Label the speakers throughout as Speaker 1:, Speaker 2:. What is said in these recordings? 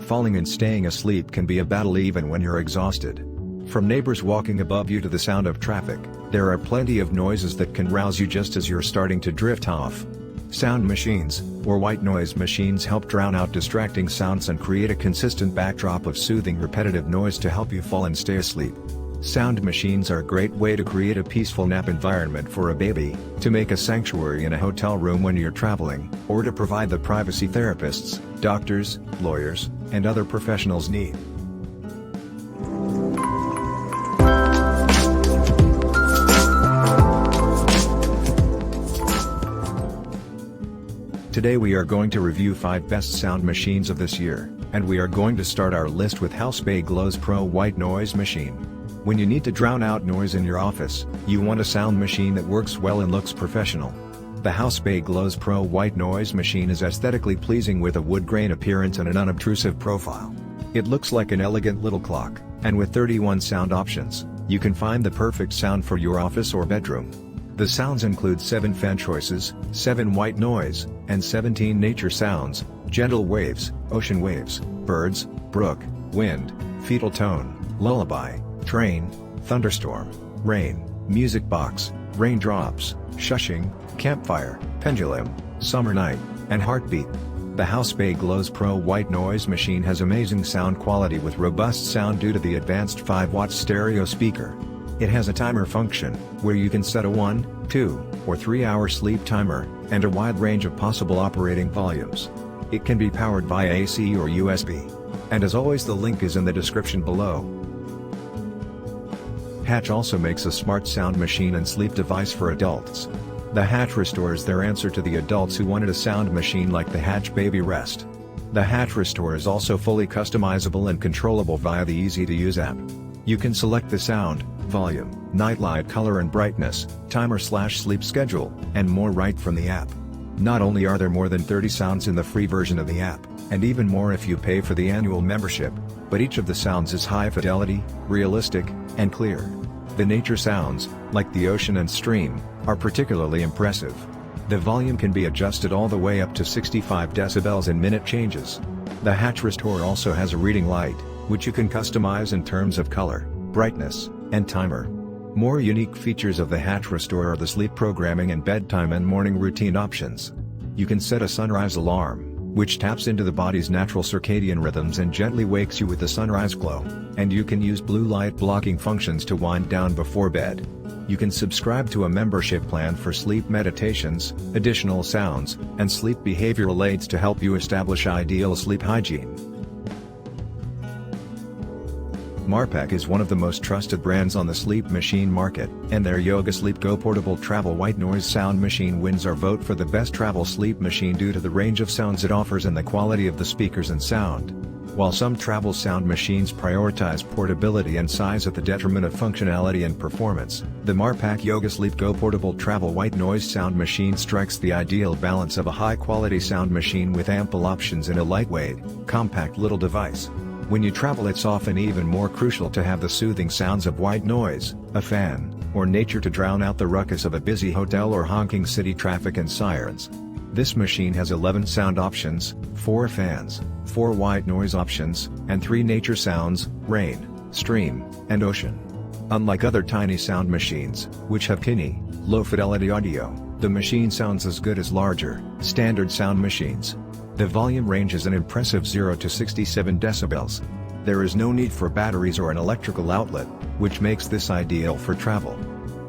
Speaker 1: Falling and staying asleep can be a battle even when you're exhausted. From neighbors walking above you to the sound of traffic, there are plenty of noises that can rouse you just as you're starting to drift off. Sound machines, or white noise machines, help drown out distracting sounds and create a consistent backdrop of soothing repetitive noise to help you fall and stay asleep. Sound machines are a great way to create a peaceful nap environment for a baby, to make a sanctuary in a hotel room when you're traveling, or to provide the privacy therapists, doctors, lawyers, and other professionals need. Today we are going to review 5 best sound machines of this year, and we are going to start our list with Hatchbaby Glows Pro White Noise Machine. When you need to drown out noise in your office, you want a sound machine that works well and looks professional. The Hatchbaby Glows Pro White Noise Machine is aesthetically pleasing with a wood grain appearance and an unobtrusive profile. It looks like an elegant little clock, and with 31 sound options, you can find the perfect sound for your office or bedroom. The sounds include 7 fan choices, 7 white noise, and 17 nature sounds: gentle waves, ocean waves, birds, brook, wind, fetal tone, lullaby, train, thunderstorm, rain, music box, raindrops, shushing, campfire, pendulum, summer night, and heartbeat. The Hatchbaby Glows Pro White Noise Machine has amazing sound quality with robust sound due to the advanced 5-watt stereo speaker. It has a timer function, where you can set a 1, 2, or 3-hour sleep timer, and a wide range of possible operating volumes. It can be powered via AC or USB. And as always, the link is in the description below. Hatch also makes a smart sound machine and sleep device for adults. The Hatch Restore is their answer to the adults who wanted a sound machine like the Hatchbaby Rest. The Hatch Restore is also fully customizable and controllable via the easy-to-use app. You can select the sound, volume, nightlight color and brightness, timer/sleep schedule, and more right from the app. Not only are there more than 30 sounds in the free version of the app, and even more if you pay for the annual membership, but each of the sounds is high fidelity, realistic, and clear. The nature sounds, like the ocean and stream, are particularly impressive. The volume can be adjusted all the way up to 65 decibels in minute changes. The Hatch Restore also has a reading light, which you can customize in terms of color, brightness, and timer. More unique features of the Hatch Restore are the sleep programming and bedtime and morning routine options. You can set a sunrise alarm, which taps into the body's natural circadian rhythms and gently wakes you with the sunrise glow, and you can use blue light blocking functions to wind down before bed. You can subscribe to a membership plan for sleep meditations, additional sounds, and sleep behavioral aids to help you establish ideal sleep hygiene. Marpac is one of the most trusted brands on the sleep machine market, and their Yoga Sleep Go Portable Travel White Noise Sound Machine wins our vote for the best travel sleep machine due to the range of sounds it offers and the quality of the speakers and sound. While some travel sound machines prioritize portability and size at the detriment of functionality and performance, the Marpac Yoga Sleep Go Portable Travel White Noise Sound Machine strikes the ideal balance of a high-quality sound machine with ample options in a lightweight, compact little device. When you travel, it's often even more crucial to have the soothing sounds of white noise, a fan, or nature to drown out the ruckus of a busy hotel or honking city traffic and sirens. This machine has 11 sound options, 4 fans, 4 white noise options, and 3 nature sounds: rain, stream, and ocean. Unlike other tiny sound machines, which have tinny, low-fidelity audio, the machine sounds as good as larger, standard sound machines. The volume range is an impressive 0 to 67 decibels. There is no need for batteries or an electrical outlet, which makes this ideal for travel.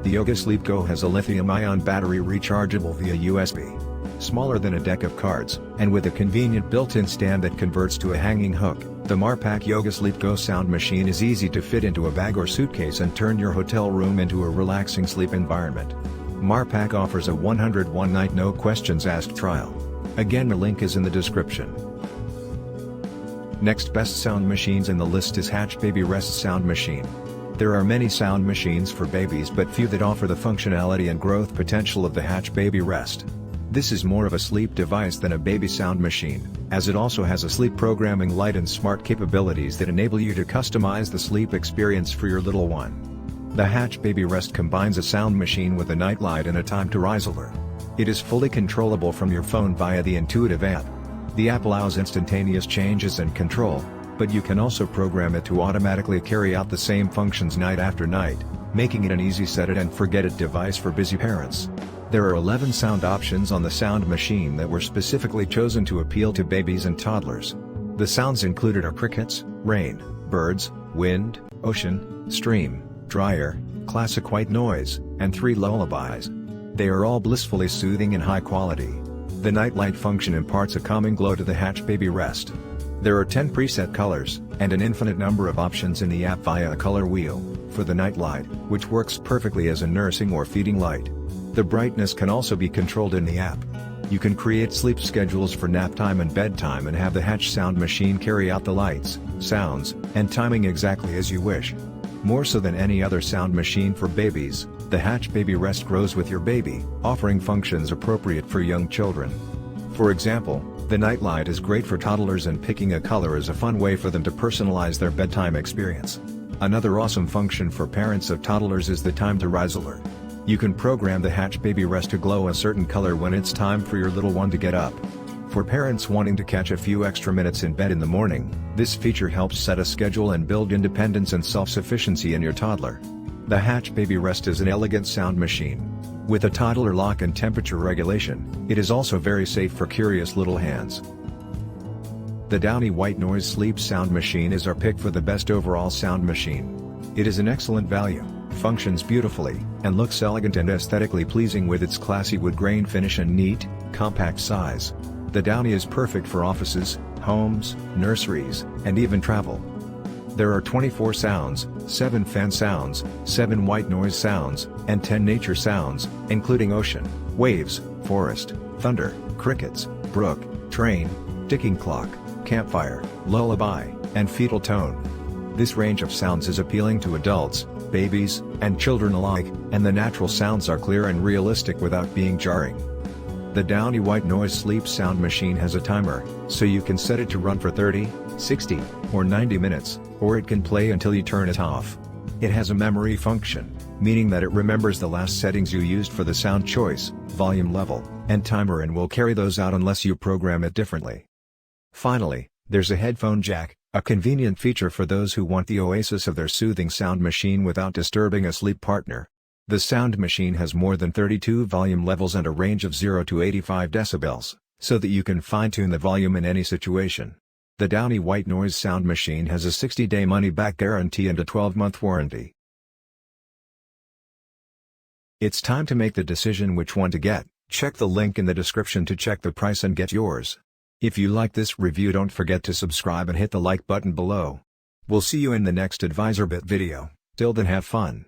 Speaker 1: The Yoga Sleep Go has a lithium-ion battery rechargeable via USB. Smaller than a deck of cards, and with a convenient built-in stand that converts to a hanging hook, the Marpac Yoga Sleep Go sound machine is easy to fit into a bag or suitcase and turn your hotel room into a relaxing sleep environment. Marpac offers a 101-night no questions asked trial. Again, the link is in the description. Next best sound machines in the list is Hatchbaby Rest Sound Machine. There are many sound machines for babies but few that offer the functionality and growth potential of the Hatchbaby Rest. This is more of a sleep device than a baby sound machine, as it also has a sleep programming light and smart capabilities that enable you to customize the sleep experience for your little one. The Hatchbaby Rest combines a sound machine with a nightlight and a time to rise alert. It is fully controllable from your phone via the intuitive app. The app allows instantaneous changes and control, but you can also program it to automatically carry out the same functions night after night, making it an easy set-it-and-forget-it device for busy parents. There are 11 sound options on the sound machine that were specifically chosen to appeal to babies and toddlers. The sounds included are crickets, rain, birds, wind, ocean, stream, dryer, classic white noise, and 3 lullabies. They are all blissfully soothing and high quality. The nightlight function imparts a calming glow to the Hatchbaby rest. There are 10 preset colors, and an infinite number of options in the app via a color wheel, for the nightlight, which works perfectly as a nursing or feeding light. The brightness can also be controlled in the app. You can create sleep schedules for nap time and bedtime and have the Hatch sound machine carry out the lights, sounds, and timing exactly as you wish. More so than any other sound machine for babies, the Hatchbaby Rest grows with your baby, offering functions appropriate for young children. For example, the nightlight is great for toddlers, and picking a color is a fun way for them to personalize their bedtime experience. Another awesome function for parents of toddlers is the time to rise alert. You can program the Hatchbaby Rest to glow a certain color when it's time for your little one to get up. For parents wanting to catch a few extra minutes in bed in the morning, this feature helps set a schedule and build independence and self-sufficiency in your toddler. The Hatchbaby Rest is an elegant sound machine. With a toddler lock and temperature regulation, it is also very safe for curious little hands. The Downy White Noise Sleep Sound Machine is our pick for the best overall sound machine. It is an excellent value, functions beautifully, and looks elegant and aesthetically pleasing with its classy wood grain finish and neat, compact size. The Downy is perfect for offices, homes, nurseries, and even travel. There are 24 sounds, 7 fan sounds, 7 white noise sounds, and 10 nature sounds, including ocean, waves, forest, thunder, crickets, brook, train, ticking clock, campfire, lullaby, and fetal tone. This range of sounds is appealing to adults, babies, and children alike, and the natural sounds are clear and realistic without being jarring. The Downy White Noise Sleep Sound Machine has a timer, so you can set it to run for 30, 60, or 90 minutes, or it can play until you turn it off. It has a memory function, meaning that it remembers the last settings you used for the sound choice, volume level, and timer, and will carry those out unless you program it differently. Finally, there's a headphone jack, a convenient feature for those who want the oasis of their soothing sound machine without disturbing a sleep partner. The sound machine has more than 32 volume levels and a range of 0 to 85 decibels, so that you can fine-tune the volume in any situation. The Downy White Noise Sound Machine has a 60-day money-back guarantee and a 12-month warranty. It's time to make the decision which one to get. Check the link in the description to check the price and get yours. If you like this review, don't forget to subscribe and hit the like button below. We'll see you in the next AdvisorBit video. Till then, have fun.